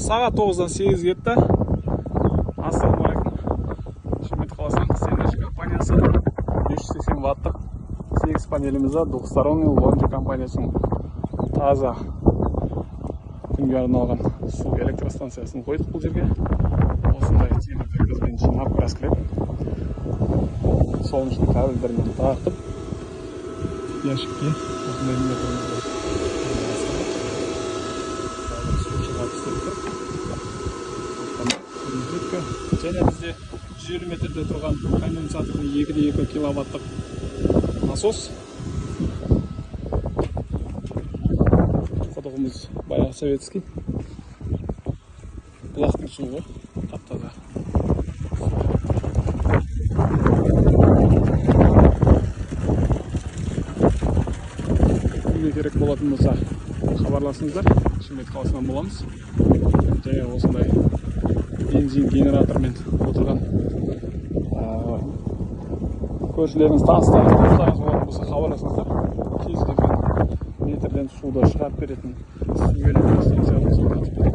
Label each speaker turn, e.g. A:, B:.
A: Saat 9'dan 8 ketdi. Assalomu alaykum. Шымкент қаласының Сенеш компаниясы 580 ваттық CX панелімізді двухсторонний лонжи компаниясының таза күнге арналған су электростанциясын қойдық бұл жерге. Осындай темір газбен жинап краскілеп, солнечный кабельдермен тартып, ящикке осындай метрімізді және бізде 150 метрде тұрған конденсаторный 2,2 киловаттық насос. Құдығымыз баяғы советский. Бұлақтың суы таптаза. Кімге керек болатын болса хабарласыңыздар. Шымкент қаласынан боламыз. Және осындай бензин генератормен отырған көршілеріңіз, таныстарыңыз, достарыңыз болатын болса хабарласыңыздар. Кез келген метрден суды шығарып беретін су электростанциямыз